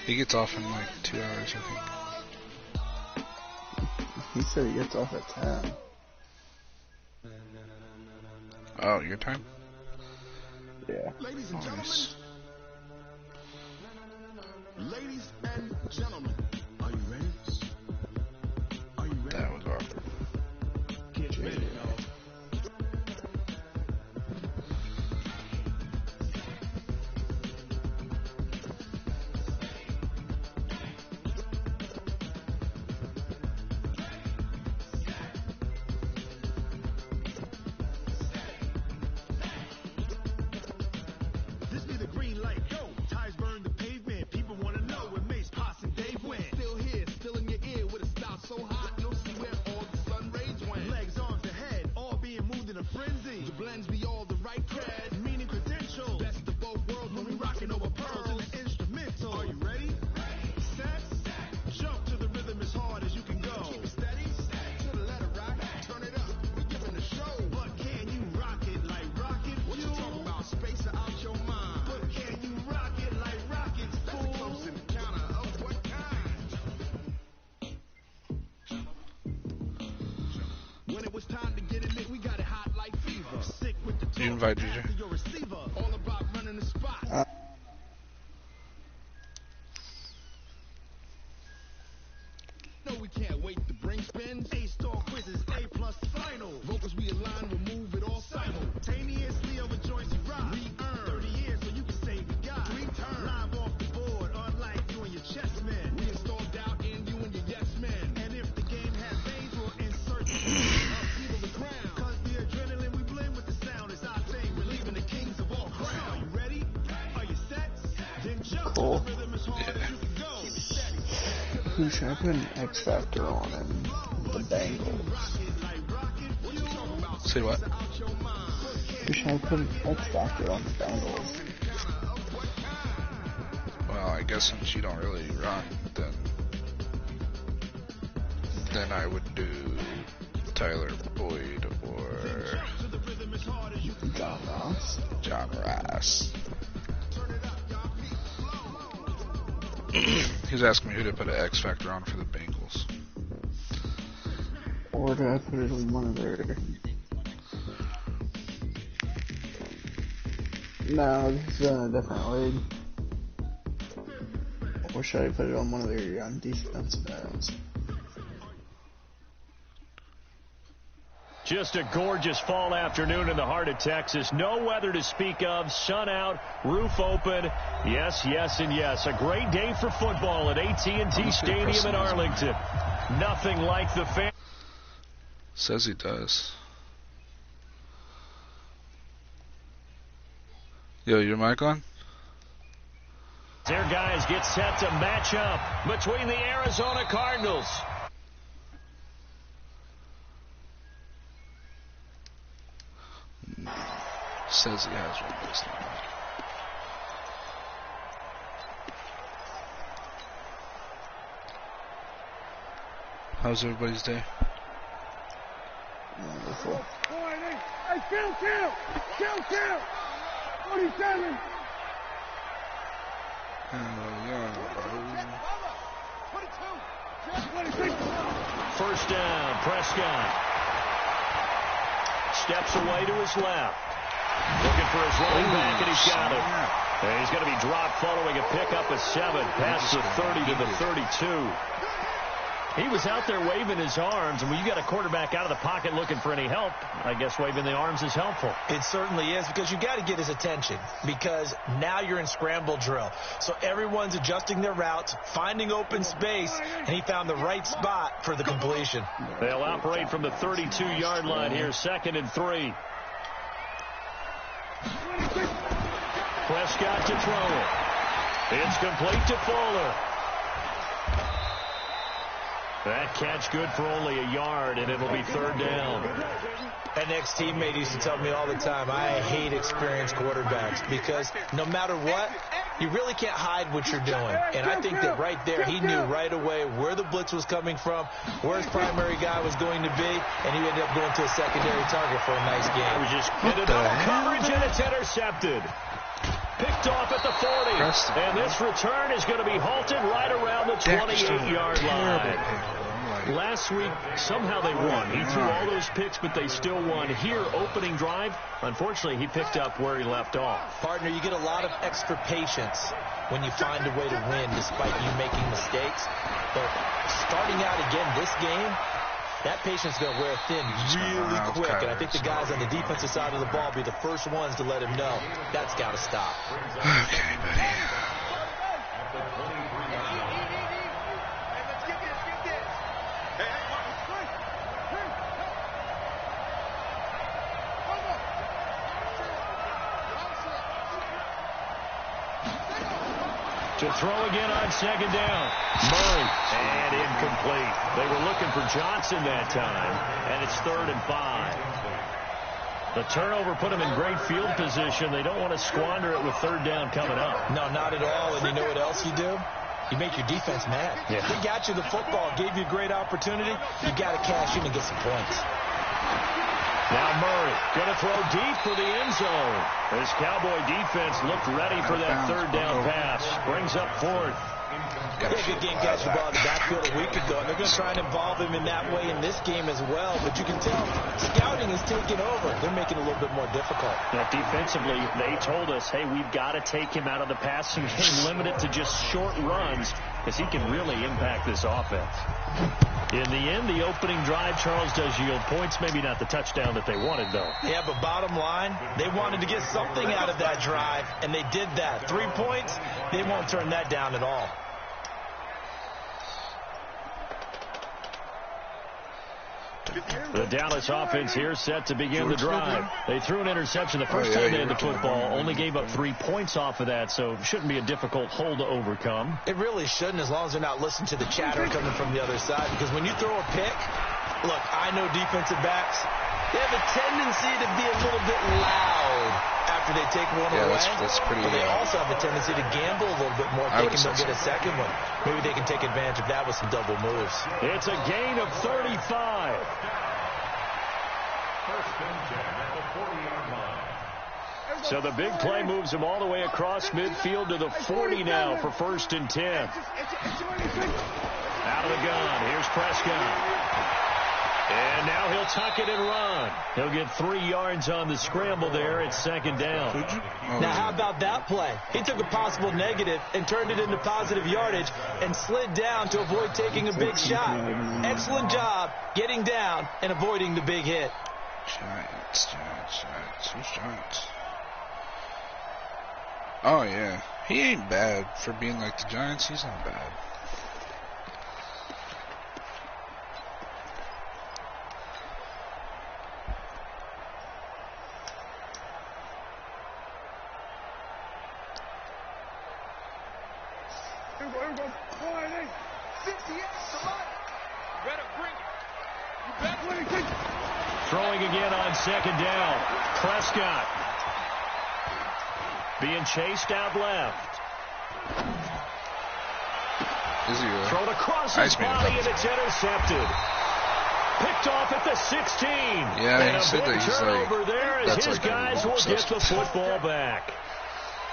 He gets off in like 2 hours, I think. He said he gets off at 10. Oh, your time? Yeah. Ladies and gentlemen. Ladies and gentlemen. Are you ready? Are you ready? That was awkward. Get ready, y'all. This be the green light. Go. Ties burn the pavement. People want to know where Mace, Posse, and Dave went. Still here, still in your ear with a style so hot. You'll see where all the sun rays went. Legs, arms, and head, all being moved in a frenzy. The blends be all the right cred, meaning credentials. Best of both worlds when we rockin' over pearls and the instrumental. Are you ready? Set. Jump to the rhythm as hard as you can go. Keep it steady. To the letter rock. Turn it up. We giving the show. But can you rock it like rocket? What you talking about? Space out your mind. But can you rock it like rockets? That's a close encounter of what kind? When it was time to get it lit, we got it hot like fever. Sick with the talk. You invite DJ? After your receiver. All about running the spot. No, we can't wait to bring spins. A-star quizzes, A+ final. Vocals we align, we'll move it all simultaneously over joints you rock. Re-earn 30 years so you can say we got 3 turns. Live off the board, unlike you and your chess men. We install doubt in you and your yes men. And if the game has veins, we'll insert the upheaval the crown. Cause the adrenaline we blend with the sound is our thing. We're leaving the kings of all crowns. Are you ready? Are you set? Then jump to the rhythm as hard as you can go. Keep it steady. Who should I put an X Factor on in the Bengals? Say what? Who should I put an X Factor on the Bengals? Well, I guess since you don't really run, then I would do Tyler Boyd or John Ross? John Ross. He's asking me who to put an X Factor on for the Bengals. Or do I put it on one of their... No, this is in a different league. Or should I put it on one of their defensive ends? Just a gorgeous fall afternoon in the heart of Texas. No weather to speak of. Sun out, roof open. Yes, yes, and yes. A great day for football at AT&T Stadium in Arlington. Nothing like the fan. Says he does. Yo, your mic on? Their guys get set to match up between the Arizona Cardinals. Says he has one this time. How's everybody's day? Wonderful. Hey, kill! 47! First down, Prescott. Steps away to his left. Looking for his running back, and he's got it. And he's going to be dropped following a pickup of 7 past the 30 to the 32. He was out there waving his arms, and when you got a quarterback out of the pocket looking for any help, I guess waving the arms is helpful. It certainly is, because you got to get his attention, because now you're in scramble drill. So everyone's adjusting their routes, finding open space, and he found the right spot for the completion. They'll operate from the 32-yard line here, 2nd and 3. Prescott to throw it. It's complete to Fuller. That catch good for only a yard, and it'll be 3rd down. An ex-teammate used to tell me all the time, I hate experienced quarterbacks, because no matter what, you really can't hide what you're doing. And I think that right there, he knew right away where the blitz was coming from, where his primary guy was going to be, and he ended up going to a secondary target for a nice game. It was just into double coverage, and it's intercepted. Picked off at the 40. And this return is going to be halted right around the 28-yard line. Last week, somehow they won. He threw all those picks, but they still won. Here, opening drive, unfortunately, he picked up where he left off. Partner, you get a lot of extra patience when you find a way to win despite you making mistakes. But starting out again this game, that patience is going to wear thin really quick. And I think the guys on the defensive side of the ball will be the first ones to let him know that's got to stop. Okay, buddy. To throw again on second down. Murray, and incomplete. They were looking for Johnson that time, and it's 3rd and 5. The turnover put them in great field position. They don't want to squander it with 3rd down coming up. No, not at all. And you know what else you do? You make your defense mad. Yeah. They got you the football, gave you a great opportunity. You got to cash in and get some points. Now Murray going to throw deep for the end zone. This Cowboy defense looked ready for that 3rd down pass. Brings up 4th. They had a good game catching the ball in the backfield a week ago, and they're going to try and involve him in that way in this game as well. But you can tell scouting is taking over. They're making it a little bit more difficult. Now, defensively, they told us, hey, we've got to take him out of the passing game, limit it to just short runs, because he can really impact this offense. In the end, the opening drive, Charles, does yield points. Maybe not the touchdown that they wanted, though. Yeah, but bottom line, they wanted to get something out of that drive, and they did that. 3 points, they won't turn that down at all. The Dallas offense here set to begin the drive. They threw an interception the first time they had the football, only gave up 3 points off of that, so it shouldn't be a difficult hole to overcome. It really shouldn't, as long as they're not listening to the chatter coming from the other side, because when you throw a pick, look, I know defensive backs, they have a tendency to be a little bit loud after they take one away. That's pretty. But they also have a tendency to gamble a little bit more. If they can get a second one, maybe they can take advantage of that with some double moves. It's a gain of 35. So the big play moves him all the way across midfield to the 40 now for 1st and 10. Out of the gun. Here's Prescott. And now he'll tuck it and run. He'll get 3 yards on the scramble there. It's 2nd down. Now, how about that play? He took a possible negative and turned it into positive yardage and slid down to avoid taking a big shot. Excellent job getting down and avoiding the big hit. Giants. Who's Giants? Oh, yeah. He ain't bad for being like the Giants. He's not bad. Here we go. Come on, 58, somebody. You better bring it. You better bring it. Throwing again on 2nd down. Prescott being chased out left. Thrown across his body, and it's intercepted. Picked off at the 16. Yeah, and he said that he's turnover there as his like guys will get the football back.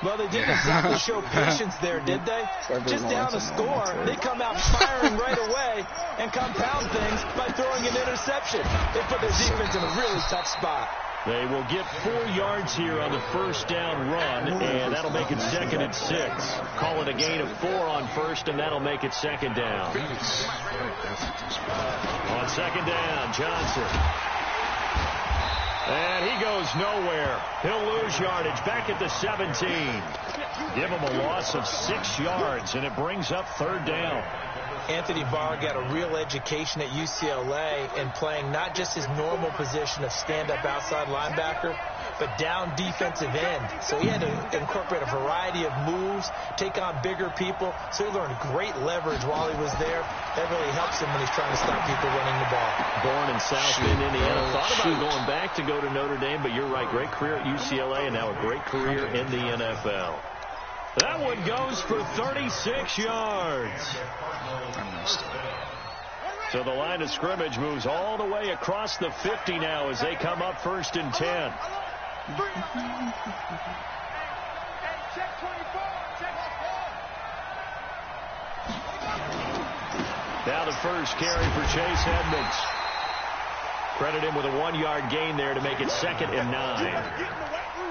Well, they didn't exactly show patience there, did they? Just down a score, they come out firing right away and compound things by throwing an interception. They put their defense in a really tough spot. They will get 4 yards here on the 1st down run, and that'll make it 2nd and 6. Call it a gain of 4 on 1st, and that'll make it 2nd down. On 2nd down, Johnson. And he goes nowhere. He'll lose yardage back at the 17. Give him a loss of 6 yards, and it brings up 3rd down. Anthony Barr got a real education at UCLA in playing not just his normal position of stand-up outside linebacker, but down defensive end. So he had to incorporate a variety of moves, take on bigger people. So he learned great leverage while he was there. That really helps him when he's trying to stop people running the ball. Born in South Bend, Indiana. Thought about going back to go to Notre Dame, but you're right. Great career at UCLA and now a great career in the NFL. That one goes for 36 yards. So the line of scrimmage moves all the way across the 50 now as they come up 1st and 10. Check 25. Now the first carry for Chase Edmonds. Credit him with a 1-yard gain there to make it 2nd and 9.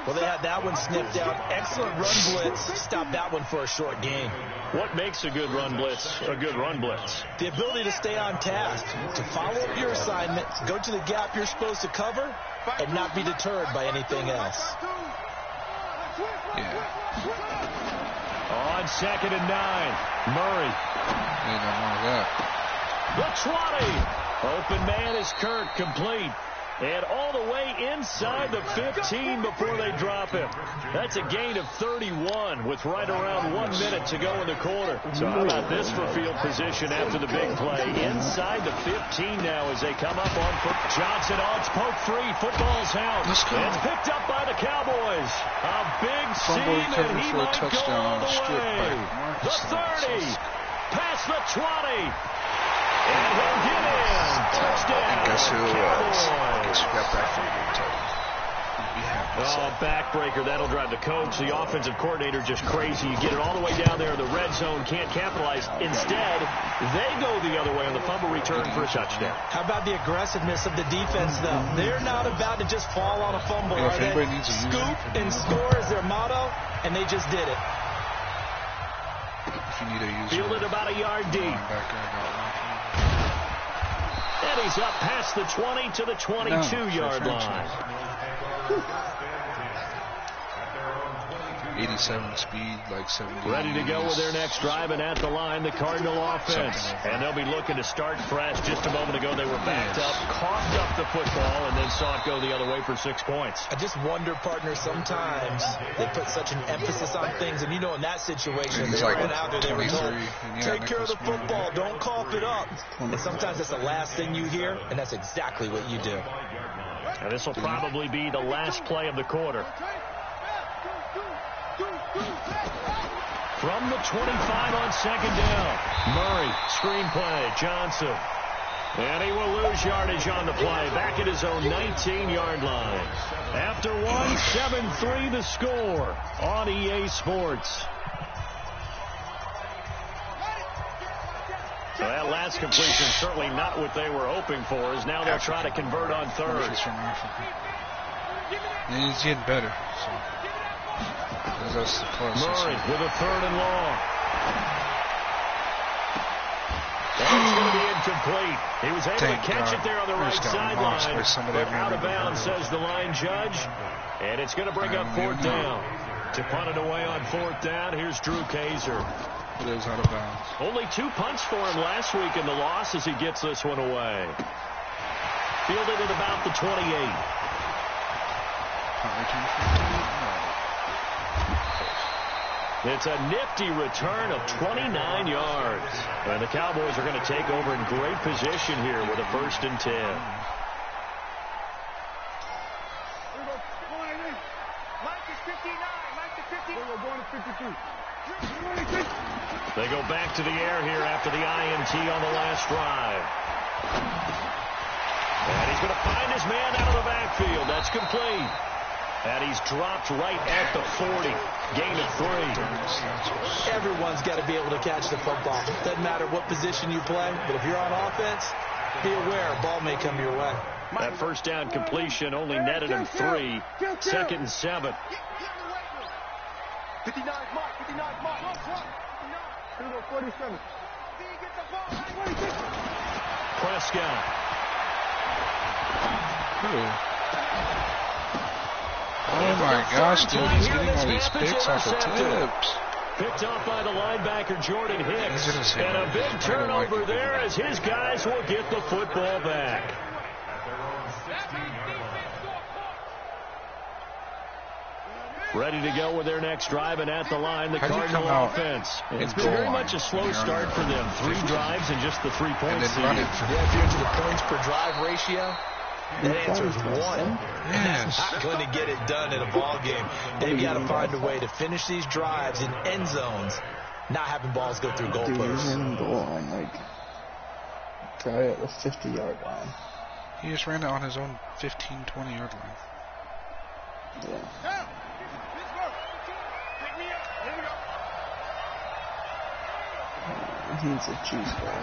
Well, they had that one sniffed out. Excellent run blitz. Stop that one for a short gain. What makes a good run blitz a good run blitz? The ability to stay on task, to follow up your assignment, go to the gap you're supposed to cover, and not be deterred by anything else. Yeah. On 2nd and 9, Murray. They don't want that. The 20. Open man is Kirk, complete. And all the way inside the 15 before they drop him. That's a gain of 31 with right around 1 minute to go in the quarter. So how about this for field position after the big play? Inside the 15 now as they come up on foot. Johnson odds poke free. Football's out. Let's go. It's picked up by the Cowboys. A big Fumble seam, and he recovery for a might go touchdown all on a the strip way. by Marcus. The 30. Past the 20. And he'll get in. Touchdown. And guess who it was? Cowboys. Guess who got back from Kentucky? He'd be happy. Oh, backbreaker. That'll drive the coach, the offensive coordinator, just crazy. You get it all the way down there in the red zone, can't capitalize. Instead, they go the other way on the fumble return for a touchdown. How about the aggressiveness of the defense, though? They're not about to just fall on a fumble, Yeah, are if they? anybody needs a user, Scoop if and you- score is their motto, and they just did it. If you need a user, Fielded about a yard deep. linebacker, I got one for And he's up past the 20 to the 22-yard line. 87 speed, like 70. Ready to go with their next drive, and at the line, the Cardinal offense. And they'll be looking to start fresh. Just a moment ago, they were backed up, coughed up the football, and then saw it go the other way for 6 points. I just wonder, partner, sometimes they put such an emphasis on things, and you know in that situation, He's they like ran out there, they were told, 23, and yeah, take care of the Nicholas football, Miller. don't cough it up. And sometimes that's the last thing you hear, and that's exactly what you do. And this will probably be the last play of the quarter. From the 25 on 2nd down. Murray, screen play, Johnson. And he will lose yardage on the play, back at his own 19-yard line. After one, 7-3 the score on EA Sports. So that last completion certainly not what they were hoping for, as now they'll try to convert on third. He's from Africa. And he's getting better. So. That's the plus. Murray with a 3rd and long. That's going to be incomplete. He was able to catch it there on the right sideline, but out of bounds, says the line judge. And it's going to bring up 4th down. To punt it away on 4th down, here's Drew Kaiser. It is out of bounds. Only 2 punts for him last week in the loss as he gets this one away. Fielded at about the 28. It's a nifty return of 29 yards. And the Cowboys are going to take over in great position here with a 1st and 10. They go back to the air here after the INT on the last drive. And he's going to find his man out of the backfield. That's complete. And he's dropped right at the 40. Gain of 3. Everyone's got to be able to catch the football. Doesn't matter what position you play, but if you're on offense, be aware a ball may come your way. That 1st down completion only netted him 3. 2nd and 7. 59 mark, 59 mark. 47. Prescott. Oh my gosh, dude, he's getting all these picks off the tips. Picked off by the linebacker Jordan Hicks. He's gonna say And a big that. turnover there as his guys will get the football back. Ready to go with their next drive, and at the line, the Cardinal offense. It's been very much a slow start for them. 3 drives and just the 3 points. run it. Yeah, if you're into the points per drive ratio, the answer is 1. Yes. Not going to get it done in a ball game. They've got to find a way to finish these drives in end zones, not having balls go through Dude, he's goalposts. in goal line, like, probably at the 50-yard line. He just ran it on his own 15, 20-yard line. Yeah. He's a cheeseball.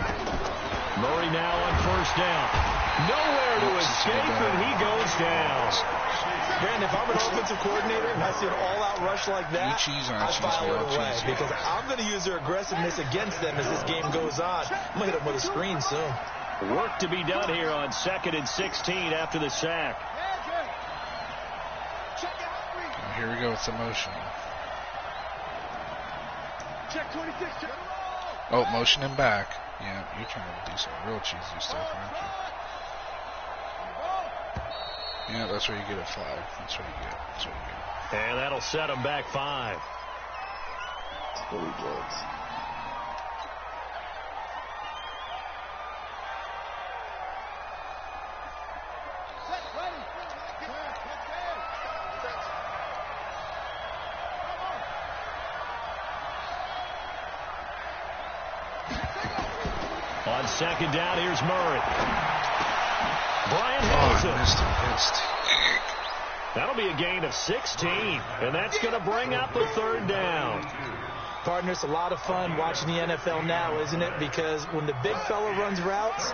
Murray now on first down. Nowhere to escape, and he goes down. Brandon, if I'm an offensive coordinator and I see an all-out rush like that, I file it away because I'm going to use their aggressiveness against them as this game goes on. I'm going to hit them with a screen soon. Work to be done here on 2nd and 16 after the sack. Oh, here we go with the motion. Oh, motion him back. Yeah, you're trying to do some real cheesy stuff, aren't you? Yeah, that's where you get a flag. That's what you get. That's what you get. And that'll set him back 5. That's what he gets. On 2nd down, here's Murray. Brian Hansen. Missed. That'll be a gain of 16, and that's going to bring up a 3rd down. Partner, it's a lot of fun watching the NFL now, isn't it? Because when the big fella runs routes,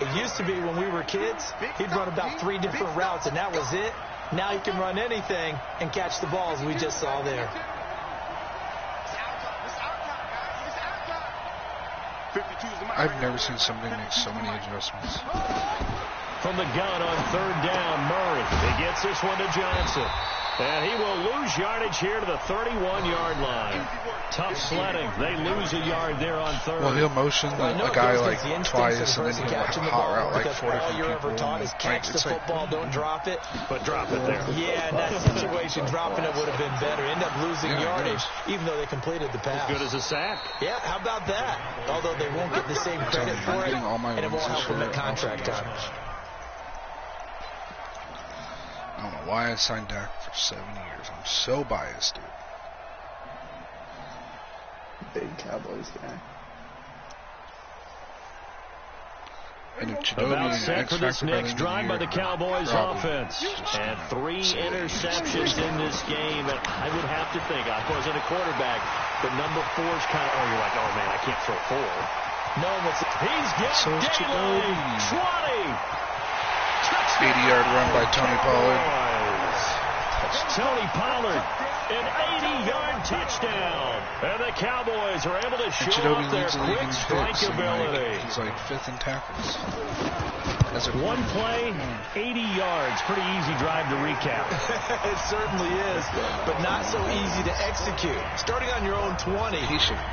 it used to be when we were kids, he'd run about 3 different routes, and that was it. Now he can run anything and catch the balls we just saw there. I've never seen somebody make so many adjustments. From the gun on 3rd down, Murray. He gets this one to Johnson. And he will lose yardage here to the 31-yard line. Tough sledding. They lose a yard there on 3rd. Well, he'll motion a guy like twice, and then he'll have a hot route like 4 different all you're people. ever taught is catch the football, don't drop it. But drop it there. Yeah, in that situation, dropping it would have been better. End up losing yardage, even though they completed the pass. As good as a sack. Yeah, how about that? Although they won't get the same credit for it, and it won't help them at contract time. I don't know why I signed Dak for 7 years. I'm so biased, dude. Big Cowboys guy. And if About Chidobe set for this next drive by the Cowboys offense. And 3 interceptions in this game. And I would have to think, I wasn't a quarterback, but number 4's kind of, you're like, oh man, I can't throw 4. No, he's got Daly. 20. 80-yard run by Tony Pollard. Tony Pollard, an 80-yard touchdown. And the Cowboys are able to show off their quick strike ability. He's like 5th in tackles. That's a one play, 80 yards. Pretty easy drive to recap. It certainly is, but not so easy to execute. Starting on your own 20,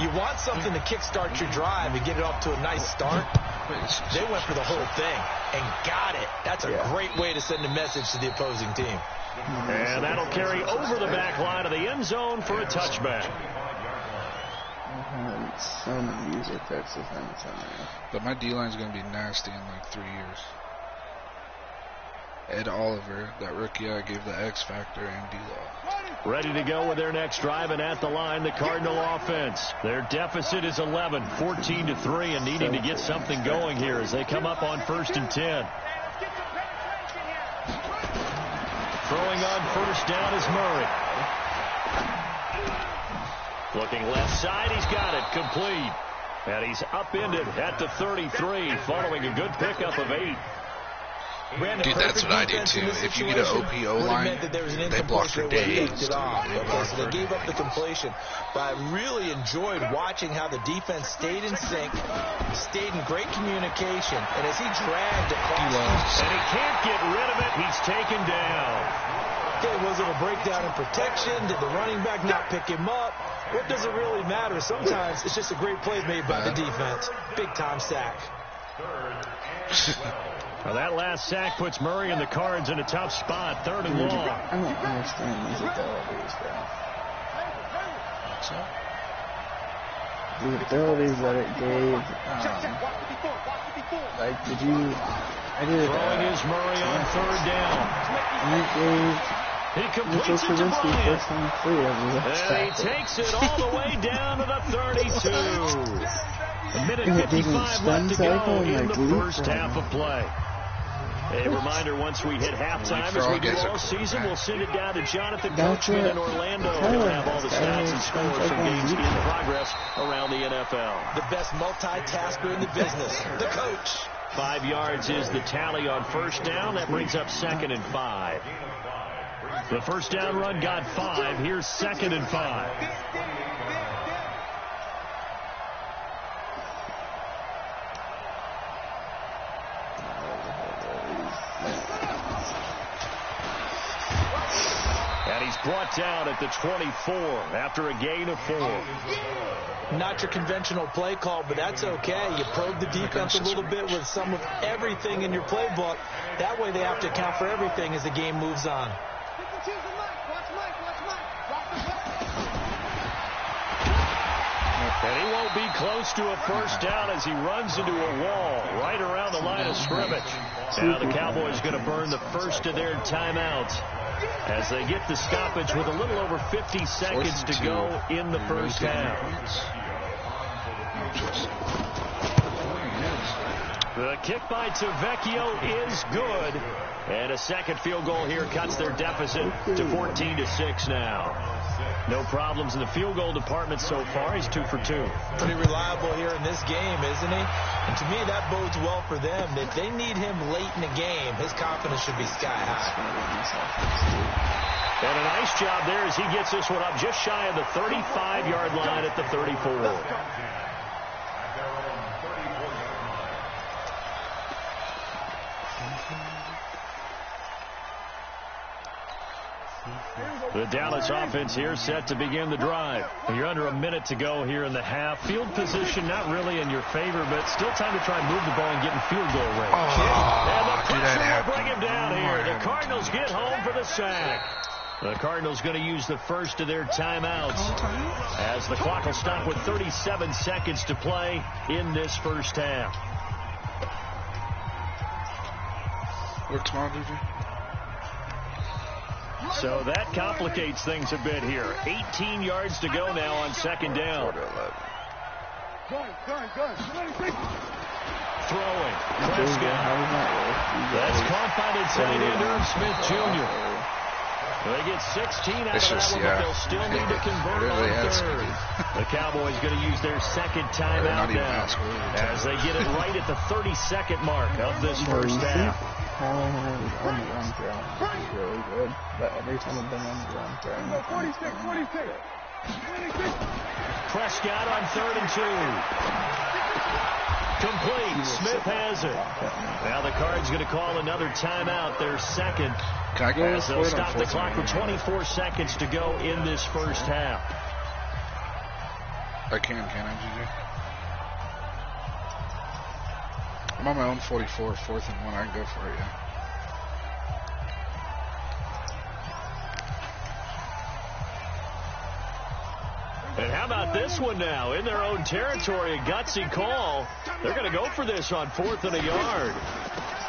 you want something to kickstart your drive and get it off to a nice start. They went for the whole thing and got it. That's a great way to send a message to the opposing team. And that'll carry over the back line of the end zone for a touchback. So many user picks of him. But my D-line's going to be nasty in like 3 years. Ed Oliver, that rookie I gave the X Factor, and D-Law. Ready to go with their next drive, and at the line, the Cardinal offense. Their deficit is 11, 14-3, and needing to get something going here as they come up on 1st and 10. Throwing on 1st down is Murray. Looking left side, he's got it, complete. And he's upended at the 33, following a good pickup of 8. Dude, that's what I do too. If you get an OPO line, they block for days. Okay, so they gave up the completion. But I really enjoyed watching how the defense stayed in sync, stayed in great communication, and as he dragged across, and he can't get rid of it, he's taken down. Okay, was it a breakdown in protection? Did the running back not pick him up? What does it really matter? Sometimes it's just a great play made by the defense. Big-time sack. Well, that last sack puts Murray and the Cards in a tough spot, 3rd and long. I don't understand these abilities, bro. So? The abilities that it gave, like, did you... I did Throwing is Murray on 3rd down. And he completes it to Bryant. first time free And he takes it all the way down to the 32. A minute 55 left to go in the first half of play. A reminder, once we hit halftime, as we do all season, we'll send it down to Jonathan Coachman in Orlando. He'll have all the stats and scores from games in progress around the NFL. The best multitasker in the business, the coach. 5 yards is the tally on first down. That brings up 2nd and 5. The first down run got 5. Here's 2nd and 5. And he's brought down at the 24 after a gain of 4. Not your conventional play call, but that's okay. You probe the defense a little bit with some of everything in your playbook. That way they have to account for everything as the game moves on. And he won't be close to a first down as he runs into a wall right around the line of scrimmage. Now the Cowboys going to burn the first of their timeouts as they get the stoppage with a little over 50 seconds to go in the first half. The kick by Tavecchio is good. And a second field goal here cuts their deficit to 14-6 now. No problems in the field goal department so far. He's 2 for 2. Pretty reliable here in this game, isn't he? And to me, that bodes well for them. If they need him late in the game, his confidence should be sky high. And a nice job there as he gets this one up just shy of the 35-yard line at the 34. The Dallas offense here set to begin the drive. You're under a minute to go here in the half. Field position not really in your favor, but still time to try and move the ball and get in field goal range. And the pressure will bring him down here. The Cardinals get home for the sack. The Cardinals going to use the first of their timeouts as the clock will stop with 37 seconds to play in this first half. What's wrong, DJ? So that complicates things a bit here. 18 yards to go now on second down. Throwing. Prescott. That's caught by the tight end, Irv Smith Jr. They get 16 out of that one, but they'll still need to convert on third. The Cowboys going to use their second timeout now as they get it right at the 32nd mark of this first half. On the run throw is really good, but every time I've been on the run throw, 46. Prescott on 3rd and 2. Complete. Smith has it. Now the Cards going to call another timeout, their second. Can I go as they'll stop the clock with 24 seconds to go in this first half. I can I, GJ? I'm on my own 44, 4th and 1. I can go for it, yeah. And how about this one now? In their own territory, a gutsy call. They're going to go for this on 4th and a yard.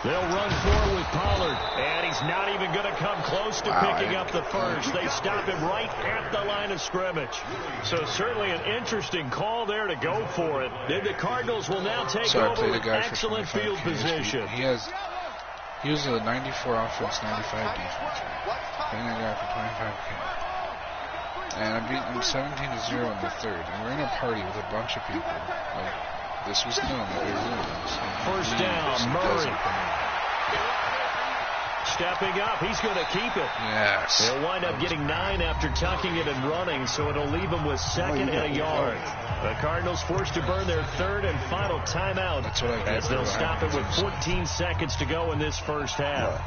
They'll run forward with Pollard, and he's not even going to come close to picking up the first. They stop him right at the line of scrimmage. So certainly an interesting call there to go for it. Then the Cardinals will now take over with excellent field position. He was a 94 offense, 95 defense. Playing a guy for 25K. And I beat him 17-0 in the third. And we're in a party with a bunch of people. Like, this was known that we were doing this. First down, Murray. Stepping up, he's going to keep it. Yes. He'll wind up getting 9 after tucking it and running, so it'll leave him with 2nd and a yard. The Cardinals forced to burn their 3rd and final timeout as they'll stop it with 14 seconds to go in this first half.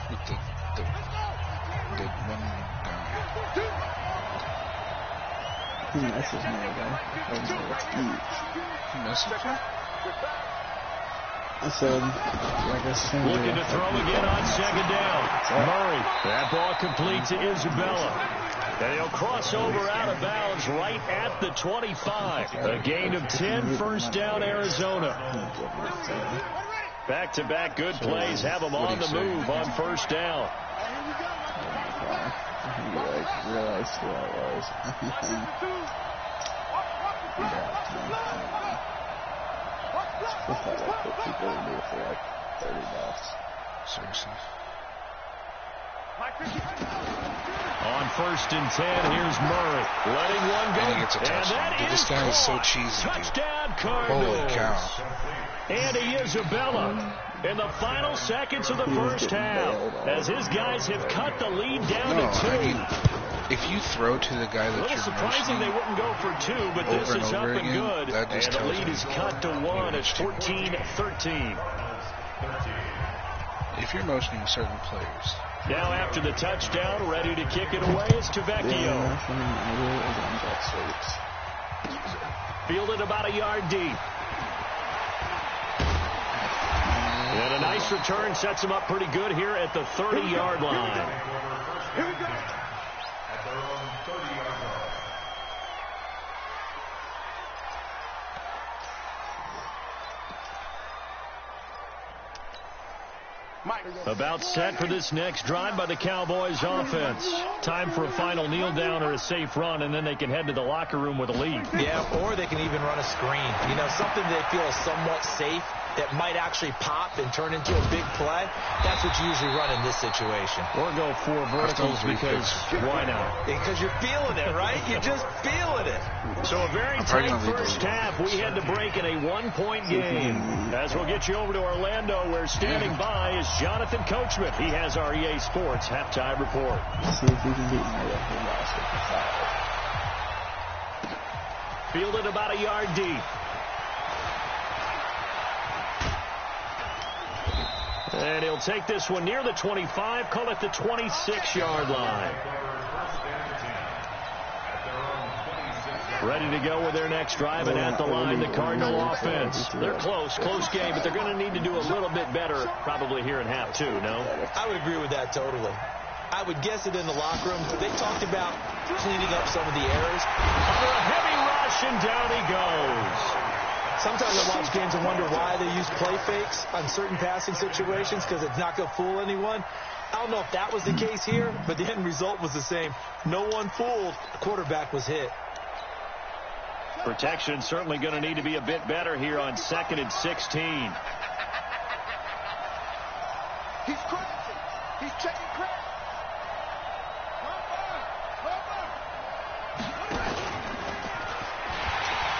With the one guy. He messes me again. He messes you? I said, like I said, looking to throw again on second down. Murray. That ball complete to Isabella. And he'll cross over out of bounds right at the 25. A gain of 10, first down Arizona. Back-to-back good plays have them on the move on first down. He realized who I was. Just had like 50 people to do it for like $30. Seriously. On 1st and 10, here's Murray. Letting one go. And he gets a touchdown. Dude, this guy is so cheesy, dude. Touchdown, Cardinals. Holy cow. Andy Isabella in the final seconds of the first half as his guys have cut the lead down to 2. I mean, if you throw to the guy that a little you're surprising they wouldn't go for 2, but this over is and up over and again, good. that just And the tells lead me is cut to 1. It's 14-13. if you're motioning certain players. Now after the touchdown, ready to kick it away is Tavecchio. Fielded about a yard deep. And a nice return sets him up pretty good here at the 30-yard line. Here we go. About set for this next drive by the Cowboys offense. Time for a final kneel down or a safe run, and then they can head to the locker room with a lead. Yeah, or they can even run a screen. You know, something they feel is somewhat safe that might actually pop and turn into a big play. That's what you usually run in this situation. Or go for verticals because why not? Because you're feeling it, right? You're just feeling it. So a very tight first half. We had to break in a 1-point game. As we'll get you over to Orlando, where standing by is Jonathan Coachman. He has our EA Sports halftime report. See if we can beat my record last week. Fielded about a yard deep. And he'll take this one near the 25, call it the 26-yard line. Ready to go with their next drive, and at the line, the Cardinal offense. They're close game, but they're going to need to do a little bit better probably here in half 2, no? I would agree with that totally. I would guess it in the locker room. They talked about cleaning up some of the errors. Under a heavy rush, and down he goes. Sometimes I watch games and wonder why they use play fakes on certain passing situations, because it's not going to fool anyone. I don't know if that was the case here, but the end result was the same. No one fooled. The quarterback was hit. Protection certainly going to need to be a bit better here on 2nd and 16. He's crazy. He's taking credit.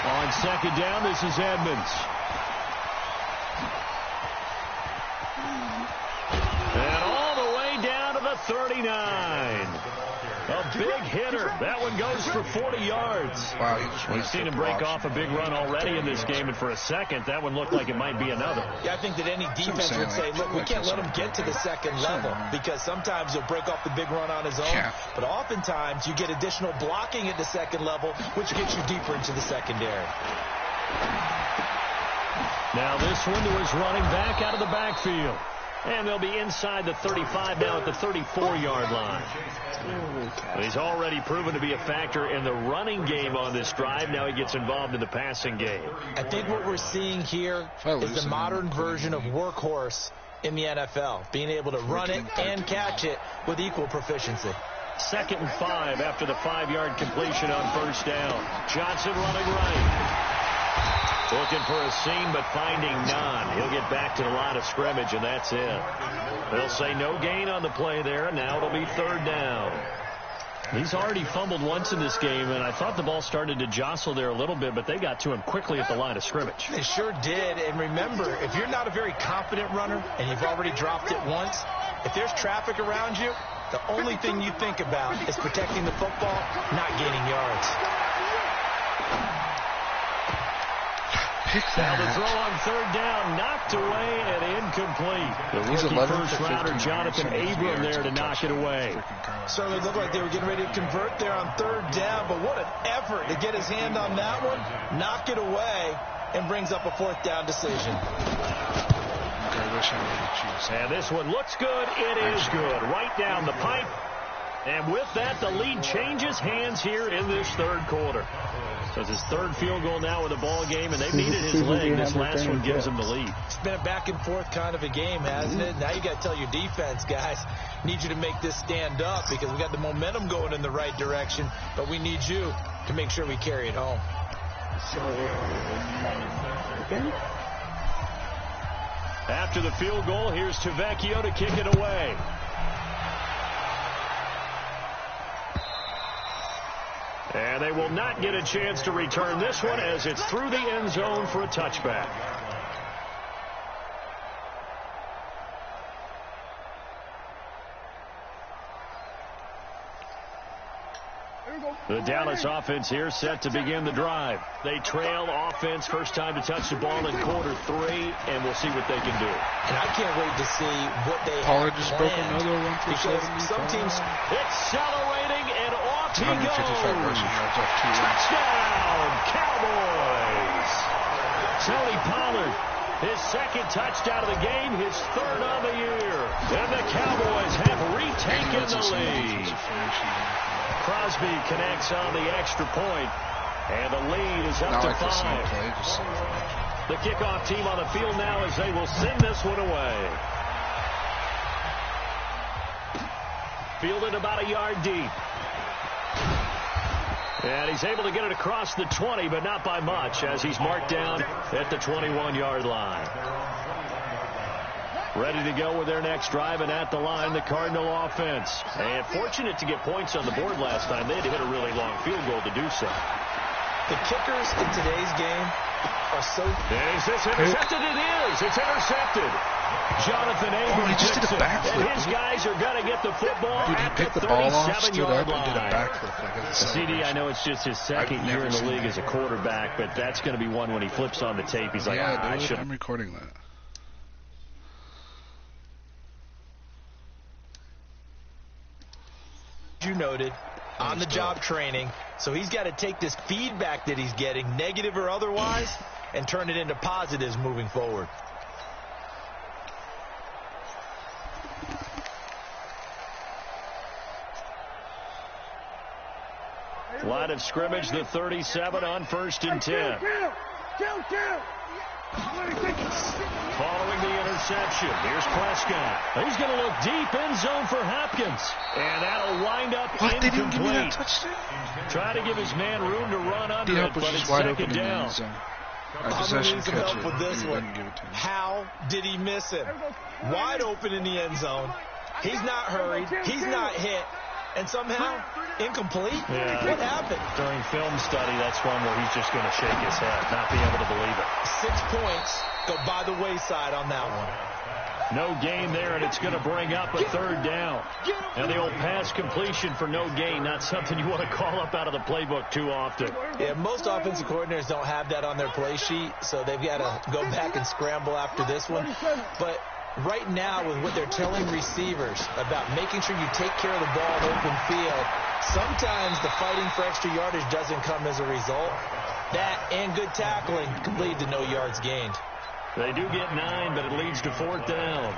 On 2nd down, this is Edmonds. And all the way down to the 39. A big hitter. That one goes for 40 yards. Wow, We've seen him break off a big run already in this game, and for a second, that one looked like it might be another. Yeah, I think that any defense would say, look, we can't let him get to the second level, because sometimes he'll break off the big run on his own. But oftentimes, you get additional blocking at the second level, which gets you deeper into the secondary. Now this one to his running back out of the backfield. And they'll be inside the 35 now at the 34-yard line. He's already proven to be a factor in the running game on this drive. Now he gets involved in the passing game. I think what we're seeing here is the modern version of workhorse in the NFL, being able to run it and catch it with equal proficiency. 2nd and 5 after the 5-yard completion on 1st down. Johnson running right. Looking for a seam, but finding none. He'll get back to the line of scrimmage, and that's it. They'll say no gain on the play there, and now it'll be 3rd down. He's already fumbled once in this game, and I thought the ball started to jostle there a little bit, but they got to him quickly at the line of scrimmage. They sure did, and remember, if you're not a very confident runner and you've already dropped it once, if there's traffic around you, the only thing you think about is protecting the football, not gaining yards. Now the throw on 3rd down, knocked away and incomplete. The rookie first-rounder Jonathan Abram there to knock it away. Certainly looked like they were getting ready to convert there on 3rd down, but what an effort to get his hand on that one, knock it away, and brings up a 4th down decision. And this one looks good. It is good. Right down the pipe. And with that, the lead changes hands here in this 3rd quarter. So it's his 3rd field goal now with a ball game, and they needed his leg. This last one gives him the lead. It's been a back-and-forth kind of a game, hasn't it? Now you got to tell your defense, guys, need you to make this stand up because we got the momentum going in the right direction, but we need you to make sure we carry it home. So, okay. After the field goal, here's Tavecchio to kick it away. And they will not get a chance to return this one as it's through the end zone for a touchback. The Dallas offense here set to begin the drive. They trail offense, first time to touch the ball in quarter 3, and we'll see what they can do. And I can't wait to see what they Pollard have just broke planned, another one for because 70. some teams Accelerating, and off he 155 goes. rushing yards off 2 runs. Touchdown, Cowboys. Tony Pollard, his second touchdown of the game, his third on the year. And the Cowboys have retaken the lead. Crosby connects on the extra point, and the lead is up to 5. The kickoff team on the field now as they will send this one away. Fielded about a yard deep. And he's able to get it across the 20, but not by much, as he's marked down at the 21-yard line. Ready to go with their next drive, and at the line, the Cardinal offense. And fortunate to get points on the board last time. They had to hit a really long field goal to do so. The kickers in today's game are so... Is this intercepted? It is. It's intercepted. Jonathan Abram he just did a backflip. And his guys are going to get the football Dude, he at picked the the ball off, stood 37-yard up, and did a line. backflip. Like CD, I know it's just his second year in the league as a that. quarterback, but that's going to be one when he flips on the tape. He's like, I should. I'm recording that. You noted, on-the-job training, so he's got to take this feedback that he's getting, negative or otherwise, and turn it into positives moving forward. Line of scrimmage, the 37 on 1st and 10. Following the interception, here's Prescott. He's going to look deep end zone for Hopkins. And that'll wind up What? They didn't give me that incomplete. touchdown? Try to give his man room to run under The it, up was but just it's wide open second in the down. end zone. I'm going to need some help with this one. Give it to him. How did he miss him? Wide open in the end zone. He's not hurried. He's not hit. And somehow, incomplete? Yeah. What happened? During film study, that's one where he's just going to shake his head, not be able to believe it. 6 points go by the wayside on that one. No gain there, and it's going to bring up a 3rd down. And the old pass completion for no gain, not something you want to call up out of the playbook too often. Yeah, most offensive coordinators don't have that on their play sheet, so they've got to go back and scramble after this one. But right now, with what they're telling receivers about making sure you take care of the ball in open field, sometimes the fighting for extra yardage doesn't come as a result. That and good tackling can lead to no yards gained. They do get 9, but it leads to 4th down.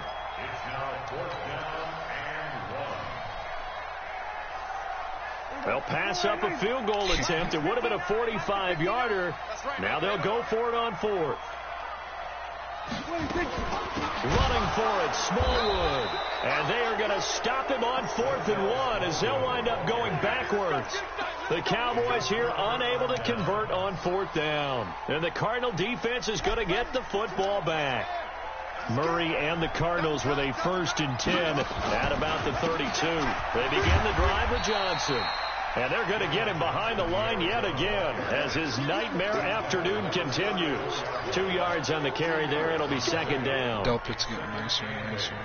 They'll pass up a field goal attempt. It would have been a 45-yarder. Now they'll go for it on 4th. Running for it, Smallwood. And they are going to stop him on 4th and 1 as they'll wind up going backwards. The Cowboys here unable to convert on 4th down. And the Cardinal defense is going to get the football back. Murray and the Cardinals with a 1st and 10 at about the 32. They begin the drive with Johnson. And they're going to get him behind the line yet again as his nightmare afternoon continues. 2 yards on the carry there. It'll be 2nd down. Delpit's getting nicer and nicer.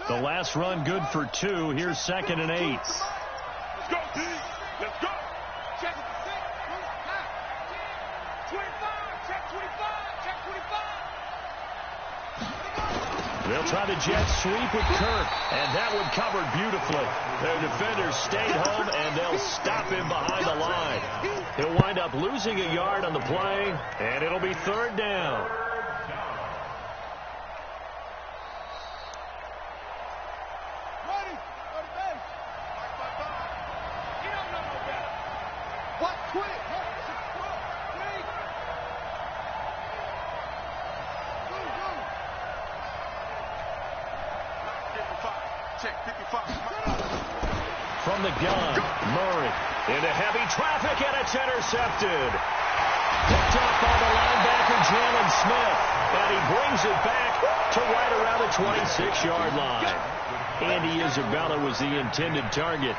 The last run good for 2. Here's 2nd and 8. Let's go, D. Let's go. Check 25. Check 25. Check 25. They'll try the jet sweep with Kirk, and that one covered beautifully. Their defenders stayed home, and they'll stop him behind the line. He'll wind up losing a yard on the play, and it'll be 3rd down. What? Quit. from the gun. Murray into heavy traffic, and it's intercepted. Picked up by the linebacker, Jalen Smith. And he brings it back to right around the 26-yard line. Andy Isabella was the intended target.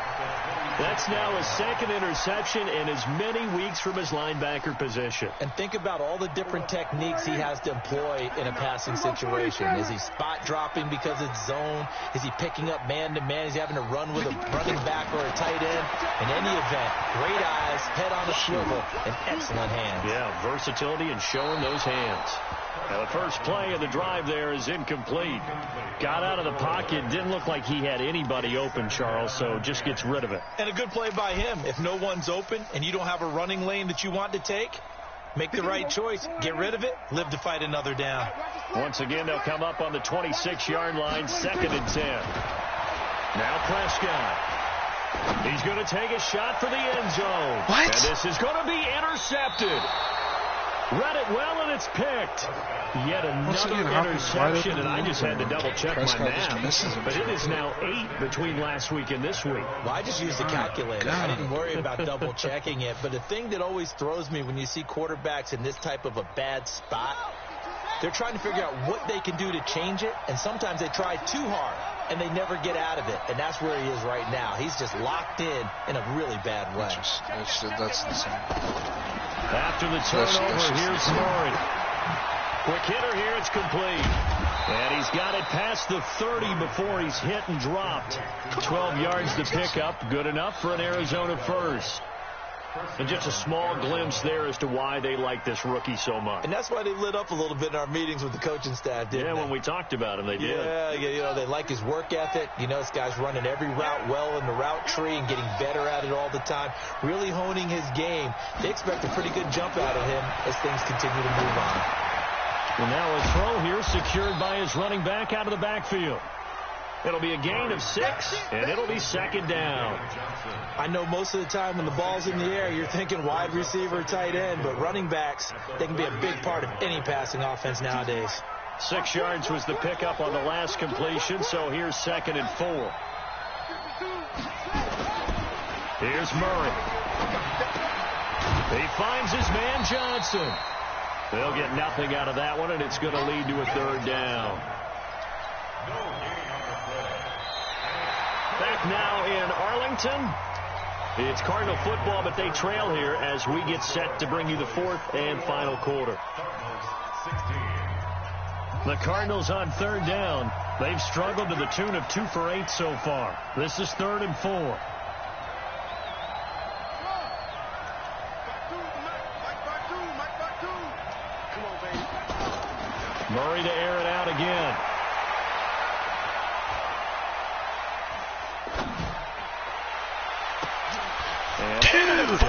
That's now his second interception in as many weeks from his linebacker position. And think about all the different techniques he has to employ in a passing situation. Is he spot dropping because it's zone? Is he picking up man-to-man? Is he having to run with a running back or a tight end? In any event, great eyes, head on a swivel, and excellent hands. Yeah, versatility and showing those hands. Now, the first play of the drive there is incomplete. Got out of the pocket. Didn't look like he had anybody open, Charles, so just gets rid of it. And a good play by him. If no one's open and you don't have a running lane that you want to take, make the right choice. Get rid of it. Live to fight another down. Once again, they'll come up on the 26-yard line, 2nd and 10. Now Prescott. He's going to take a shot for the end zone. What? And this is going to be intercepted. Read it well, and it's picked. Yet another interception, and I just had to double-check my math. But it is now 8 between last week and this week. Well, I just used the calculator. I didn't worry about double-checking it. But the thing that always throws me when you see quarterbacks in this type of a bad spot, they're trying to figure out what they can do to change it, and sometimes they try too hard, and they never get out of it. And that's where he is right now. He's just locked in a really bad way. That's the same. After the turnover, here's Murray. Quick hitter here, it's complete. And he's got it past the 30 before he's hit and dropped. 12 yards to pick up, good enough for an Arizona first. And just a small glimpse there as to why they like this rookie so much. And that's why they lit up a little bit in our meetings with the coaching staff, didn't they? When we talked about him, they did. Yeah, you know, they like his work ethic. You know, this guy's running every route well in the route tree and getting better at it all the time, really honing his game. They expect a pretty good jump out of him as things continue to move on. And now a throw here secured by his running back out of the backfield. It'll be a gain of 6, and it'll be 2nd down. I know most of the time when the ball's in the air, you're thinking wide receiver, tight end, but running backs, they can be a big part of any passing offense nowadays. 6 yards was the pickup on the last completion, so here's 2nd and 4. Here's Murray. He finds his man Johnson. They'll get nothing out of that one, and it's going to lead to a 3rd down. Back now in Arlington. It's Cardinal football, but they trail here as we get set to bring you the 4th and final quarter. The Cardinals on 3rd down. They've struggled to the tune of 2 for 8 so far. This is 3rd and 4. Murray to air it out again. Dude,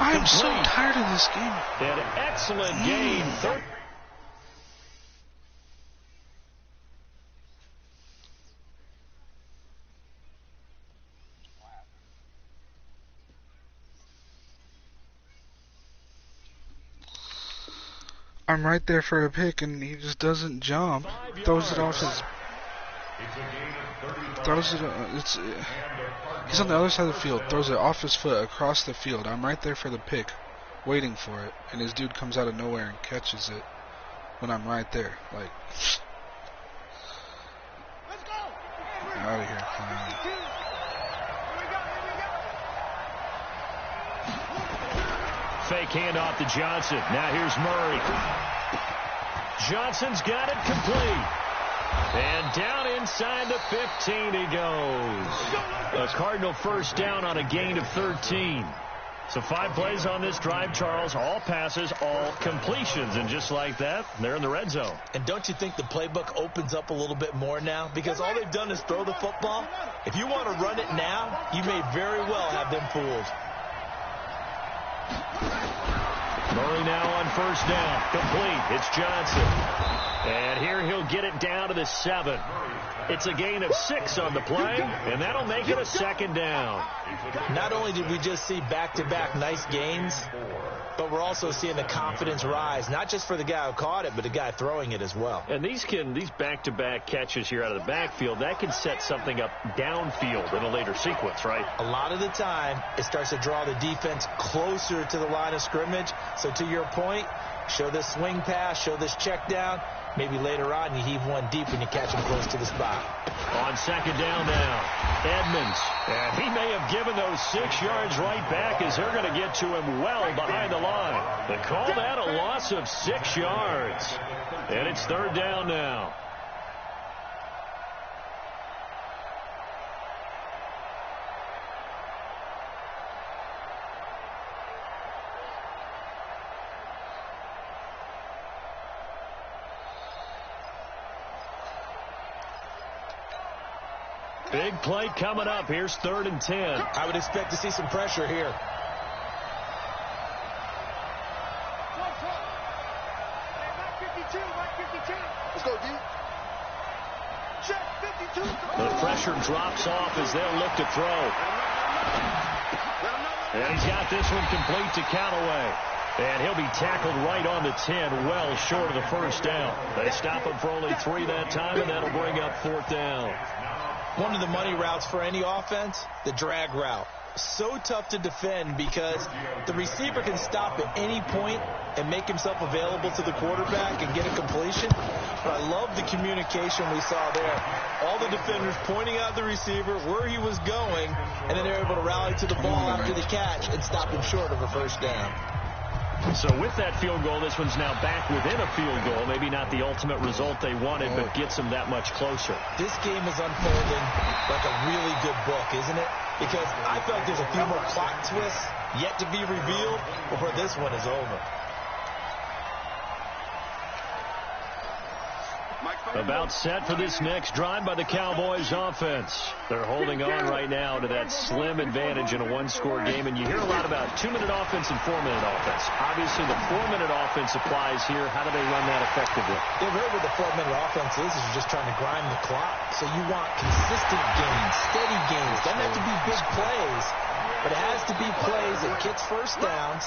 I'm so tired of this game. An excellent game. I'm right there for a pick, and he just doesn't jump. Throws it off his... He's on the other side of the field. Throws it off his foot across the field. I'm right there for the pick, waiting for it. And his dude comes out of nowhere and catches it when I'm right there. Like... Out of here, clown. Fake handoff to Johnson. Now here's Murray. Johnson's got it complete. And down inside the 15 he goes. A Cardinal first down on a gain of 13. So 5 plays on this drive, Charles. All passes, all completions. And just like that, they're in the red zone. And don't you think the playbook opens up a little bit more now? Because all they've done is throw the football. If you want to run it now, you may very well have them fooled. Murray now on first down. Complete. It's Johnson. And here he'll get it down to the 7. It's a gain of 6 on the play, and that'll make it a 2nd down. Not only did we just see back-to-back nice gains, but we're also seeing the confidence rise, not just for the guy who caught it, but the guy throwing it as well. And these back-to-back catches here out of the backfield, that can set something up downfield in a later sequence, right? A lot of the time, it starts to draw the defense closer to the line of scrimmage. So to your point, show this swing pass, show this check down. Maybe later on you heave one deep when you catch him close to the spot. On second down now, Edmonds. And he may have given those 6 yards right back as they're going to get to him well behind the line. They call that a loss of 6 yards. And it's third down now. Big play coming up. Here's 3rd and 10. I would expect to see some pressure here. Let's go, D. Check 52. The pressure drops off as they'll look to throw. And he's got this one complete to Callaway. And he'll be tackled right on the 10, well short of the first down. They stop him for only 3 that time, and that'll bring up 4th down. One of the money routes for any offense, the drag route. So tough to defend because the receiver can stop at any point and make himself available to the quarterback and get a completion. But I love the communication we saw there. All the defenders pointing out the receiver, where he was going, and then they're able to rally to the ball after the catch and stop him short of a first down. So with that field goal, this one's now back within a field goal. Maybe not the ultimate result they wanted, but gets them that much closer. This game is unfolding like a really good book, isn't it? Because I feel like there's a few more plot twists yet to be revealed before this one is over. About set for this next drive by the Cowboys offense. They're holding on right now to that slim advantage in a one-score game, and you hear a lot about 2-minute offense and 4-minute offense. Obviously, the 4-minute offense applies here. How do they run that effectively? Yeah, really what the 4-minute offense is you're just trying to grind the clock. So you want consistent gains, steady gains. Doesn't have to be big plays, but it has to be plays that gets first downs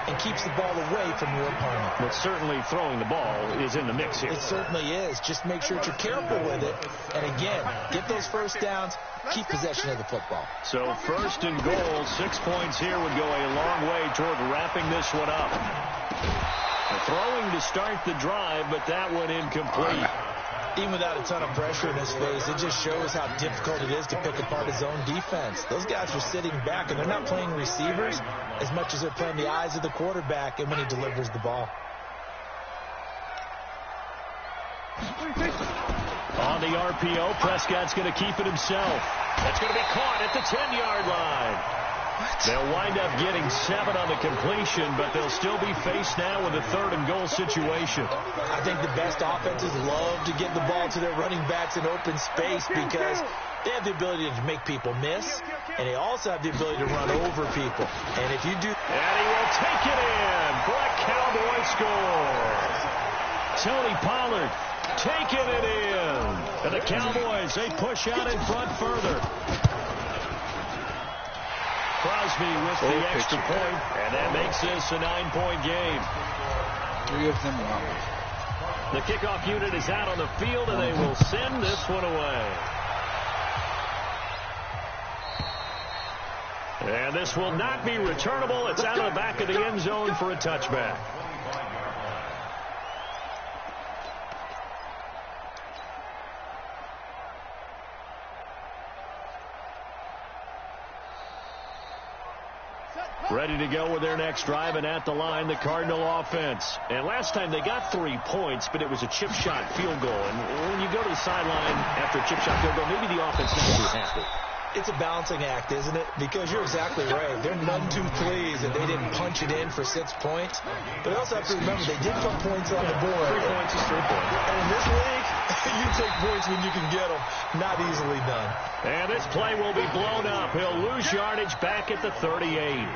and keeps the ball away from your opponent. But certainly throwing the ball is in the mix here. It certainly is. Just make sure that you're careful with it. And again, get those first downs, keep possession of the football. So 1st and goal, 6 points here would go a long way toward wrapping this one up. Throwing to start the drive, but that one incomplete. Even without a ton of pressure in his face, it just shows how difficult it is to pick apart his own defense. Those guys are sitting back, and they're not playing receivers as much as they're playing the eyes of the quarterback and when he delivers the ball. On the RPO, Prescott's going to keep it himself. That's going to be caught at the 10-yard line. They'll wind up getting 7 on the completion, but they'll still be faced now with a 3rd and goal situation. I think the best offenses love to get the ball to their running backs in open space because they have the ability to make people miss, and they also have the ability to run over people. And if you do... And he will take it in for a Cowboy score. Tony Pollard taking it in. And the Cowboys, they push out in front further. Crosby with the extra point, and that makes this a 9-point game. 3 of them won. The kickoff unit is out on the field, and they will send this one away. And this will not be returnable. It's out of the back of the end zone for a touchback. Ready to go with their next drive, and at the line, the Cardinal offense. And last time they got 3 points, but it was a chip shot field goal. And when you go to the sideline after a chip shot field goal, maybe the offense not too happy. It's a balancing act, isn't it? Because you're exactly right. They're none too pleased that they didn't punch it in for 6 points. But they also have to remember they did put points on the board. 3 points is 3 points. And in this league, you take points when you can get them. Not easily done. And this play will be blown up. He'll lose yardage back at the 38.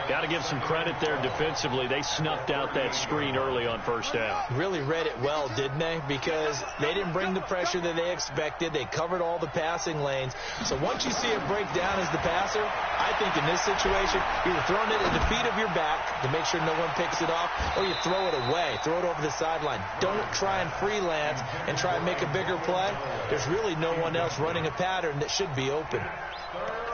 Got to give some credit there defensively. They snuffed out that screen early on first down. Really read it well, didn't they? Because they didn't bring the pressure that they expected. They covered all the passing lanes. So once you see it break down as the passer, I think in this situation, you're throwing it at the feet of your back to make sure no one picks it off, or you throw it away, throw it over the sideline. Don't try and freelance and try and make a bigger play. There's really no one else running a pattern that should be open.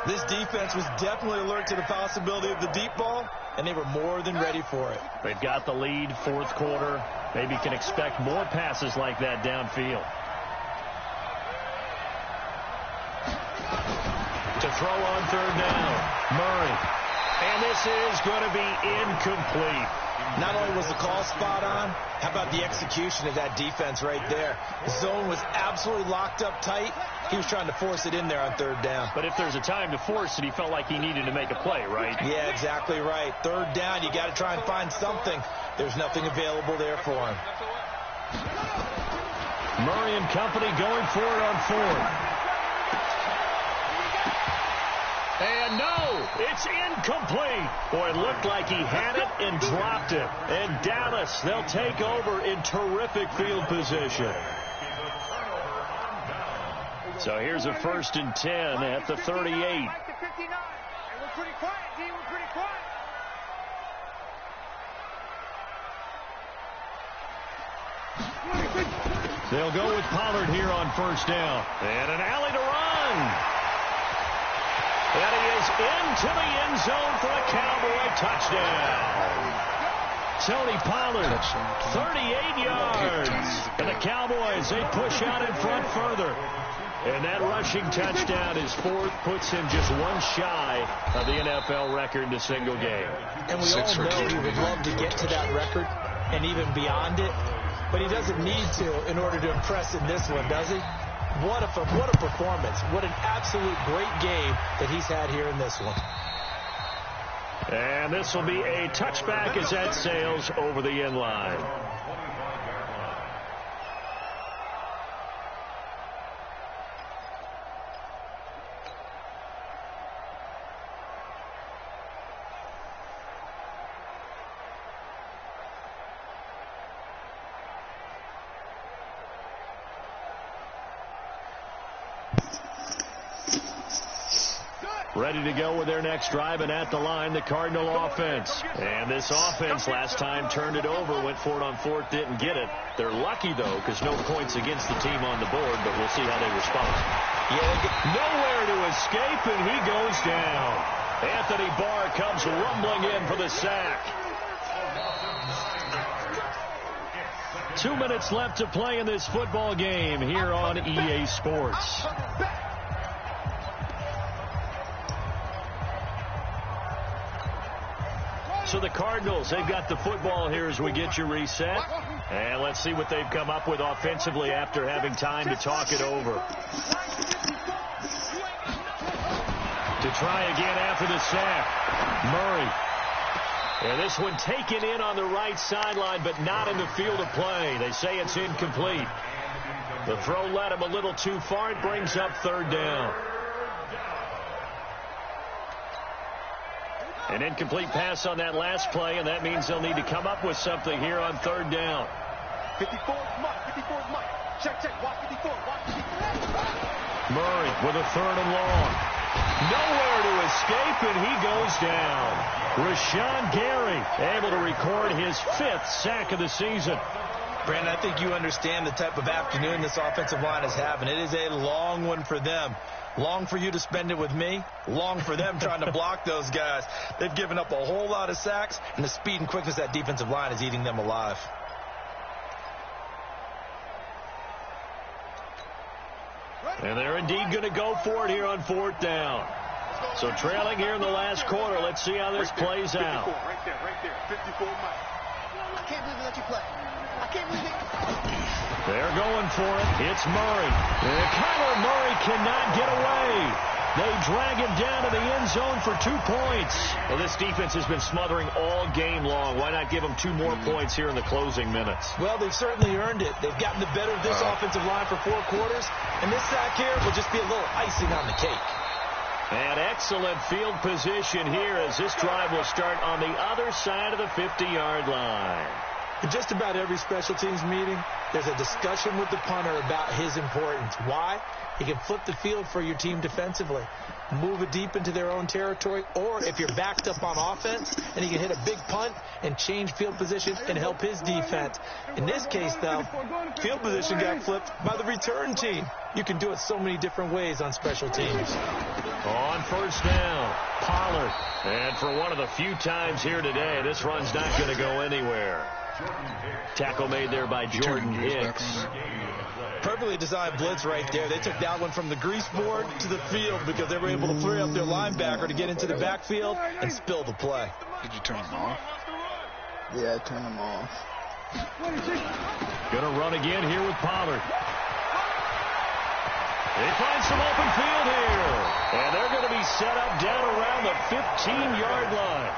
This defense was definitely alert to the possibility of the deep ball, and they were more than ready for it. They've got the lead, fourth quarter. Maybe can expect more passes like that downfield. To throw on third down, Murray. And this is going to be incomplete. Not only was the call spot on, how about the execution of that defense right there? The zone was absolutely locked up tight. He was trying to force it in there on third down. But if there's a time to force it, he felt like he needed to make a play, right? Yeah, exactly right. Third down, you got to try and find something. There's nothing available there for him. Murray and company going for it on fourth. And no, it's incomplete. Boy, it looked like he had it and dropped it. And Dallas, they'll take over in terrific field position. So here's a 1st and 10 at the 38. They'll go with Pollard here on first down. And an alley to run. And he is into the end zone for a Cowboy touchdown. Tony Pollard, 38 yards. And the Cowboys, they push out in front further. And that rushing touchdown is fourth, puts him just one shy of the NFL record in a single game. And we all know he would love to get to that record and even beyond it. But he doesn't need to in order to impress in this one, does he? What a performance. What an absolute great game that he's had here in this one. And this will be a touchback as that sails over the end line. Ready to go with their next drive, and at the line, the Cardinal offense. And this offense last time turned it over, went for it on fourth, didn't get it. They're lucky, though, because no points against the team on the board, but we'll see how they respond. Yeah, nowhere to escape, and he goes down. Anthony Barr comes rumbling in for the sack. 2 minutes left to play in this football game here on EA Sports. So the Cardinals, they've got the football here as we get you reset. And let's see what they've come up with offensively after having time to talk it over. To try again after the sack. Murray. And this one taken in on the right sideline, but not in the field of play. They say it's incomplete. The throw led him a little too far. It brings up third down. An incomplete pass on that last play, and that means they'll need to come up with something here on third down. 54 is Mike. 54 is Mike. Check, watch 54. Watch 54. Murray with a third and long. Nowhere to escape, and he goes down. Rashawn Gary able to record his 5th sack of the season. Brandon, I think you understand the type of afternoon this offensive line is having. It is a long one for them. Long for you to spend it with me. Long for them trying to block those guys. They've given up a whole lot of sacks, and the speed and quickness of that defensive line is eating them alive. And they're indeed going to go for it here on fourth down. So trailing here in the last quarter. Let's see how this plays out. Right there. 54 Mike. I can't believe they let you play. I can't believe it. They're going for it. It's Murray. And Kyler Murray cannot get away. They drag him down to the end zone for 2 points. Well, this defense has been smothering all game long. Why not give them 2 more points here in the closing minutes? Well, they've certainly earned it. They've gotten the better of this offensive line for 4 quarters. And this sack here will just be a little icing on the cake. And excellent field position here as this drive will start on the other side of the 50-yard line. In just about every special teams meeting, there's a discussion with the punter about his importance. Why? He can flip the field for your team defensively, move it deep into their own territory, or if you're backed up on offense, and he can hit a big punt and change field position and help his defense. In this case, though, field position got flipped by the return team. You can do it so many different ways on special teams. On first down, Pollard. And for one of the few times here today, this run's not going to go anywhere. Tackle made there by Jordan Hicks. Perfectly designed blitz right there. They took that one from the grease board to the field because they were able to free up their linebacker to get into the backfield and spill the play. Did you turn them off? Yeah, turn them off. Gonna run again here with Pollard. They find some open field here. And they're going to be set up down around the 15-yard line.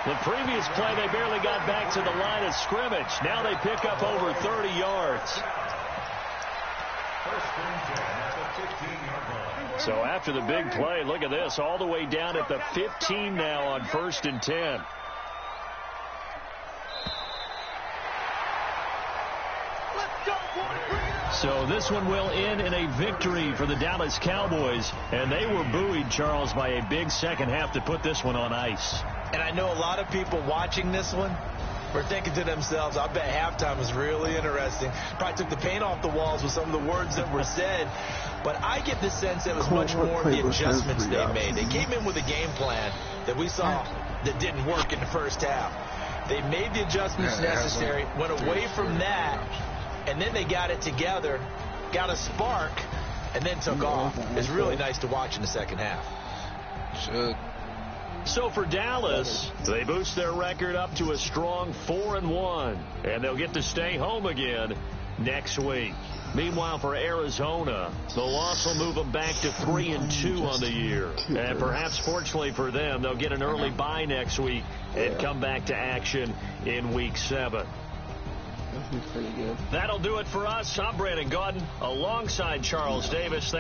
The previous play, they barely got back to the line of scrimmage. Now they pick up over 30 yards. So after the big play, look at this, all the way down at the 15 now on 1st and 10. So this one will end in a victory for the Dallas Cowboys. And they were buoyed, Charles, by a big second half to put this one on ice. And I know a lot of people watching this one were thinking to themselves, I bet halftime was really interesting. Probably took the paint off the walls with some of the words that were said. But I get the sense that it was much more of the adjustments they made. They came in with a game plan that we saw that didn't work in the first half. They made the adjustments necessary, went away from that, and then they got it together, got a spark, and then took off. It's really nice to watch in the second half. Should. So for Dallas, they boost their record up to a strong 4-1, and they'll get to stay home again next week. Meanwhile, for Arizona, the loss will move them back to 3-2 on the year. And perhaps fortunately for them, they'll get an early bye next week and come back to action in Week 7. Pretty good. That'll do it for us. I'm Brandon Gaudin alongside Charles Davis.